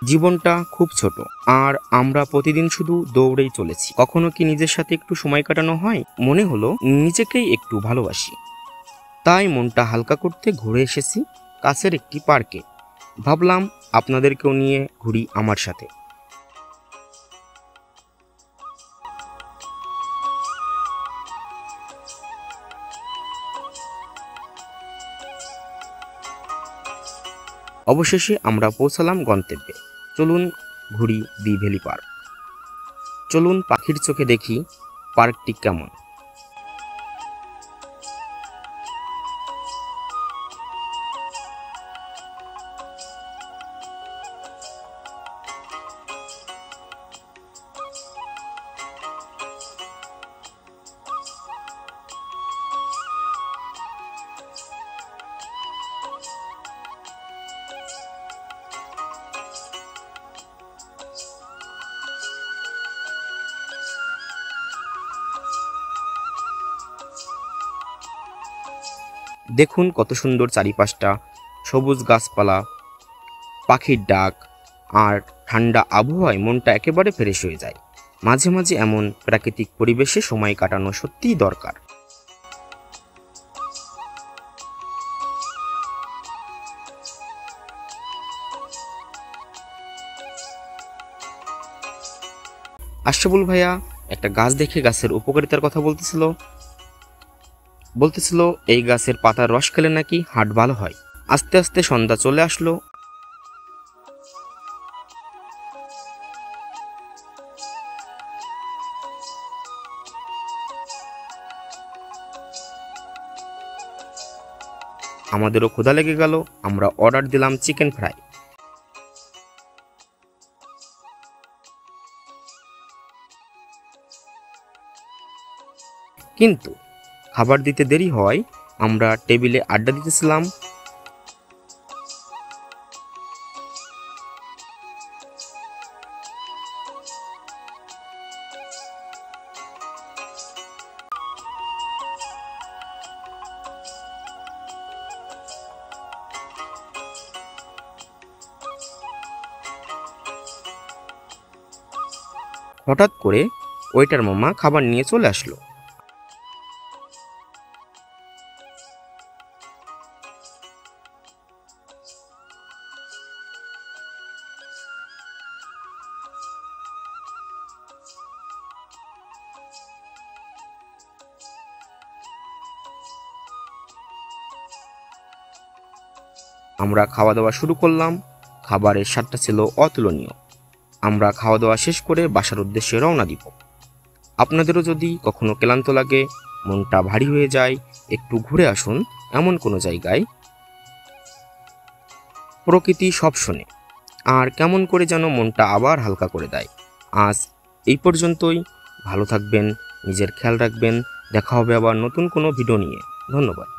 জীবনটা খুব ছোট, আর আমরা প্রতিদিন শুধু দৌড়েই চলেছি। কখনো কি নিজের সাথে একটু সময় কাটানো হয়? মনে হলো নিজেকেই একটু ভালোবাসি। তাই মনটা হালকা করতে ঘুরে এসেছি কাছের একটি পার্কে। ভাবলাম আপনাদেরকেও নিয়ে ঘুরি আমার সাথে। অবশেষে আমরা পৌঁছালাম গন্তব্যে। চলুন ঘুরি দি ভ্যালি পার্ক। চলুন পাখির চোখে দেখি পার্কটি কেমন। দেখুন কত সুন্দর চারিপাশটা, সবুজ গাছপালা, পাখির ডাক আর ঠান্ডা আবহাওয়ায় মনটা একেবারে ফ্রেশ হয়ে যায়। মাঝে মাঝে এমন প্রাকৃতিক পরিবেশে সময় কাটানো সত্যিই দরকার। আশরাফুল ভাইয়া একটা গাছ দেখে গাছের উপকারিতার কথা বলতেছিল এই গাছের পাতার রস খেলে নাকি হার্ট ভালো হয়। আস্তে আস্তে সন্ধ্যা চলে আসলো। আমাদেরও ক্ষুধা লেগে গেল। আমরা অর্ডার দিলাম চিকেন ফ্রাই। কিন্তু খাবার দিতে দেরি হওয়ায় আমরা টেবিলে আড্ডা দিতেছিলাম। হঠাৎ করে ওয়েটার মামা খাবার নিয়ে চলে আসলো। আমরা খাওয়া দাওয়া শুরু করলাম। খাবারের স্বাদটা ছিল অতুলনীয়। আমরা খাওয়া দাওয়া শেষ করে বাসার উদ্দেশ্যে রওনা দিব। আপনাদেরও যদি কখনো ক্লান্ত লাগে, মনটা ভারী হয়ে যায়, একটু ঘুরে আসুন এমন কোনো জায়গায়। প্রকৃতি সব শোনে, আর কেমন করে যেন মনটা আবার হালকা করে দেয়। আজ এই পর্যন্তই। ভালো থাকবেন, নিজের খেয়াল রাখবেন। দেখা হবে আবার নতুন কোনো ভিডিও নিয়ে। ধন্যবাদ।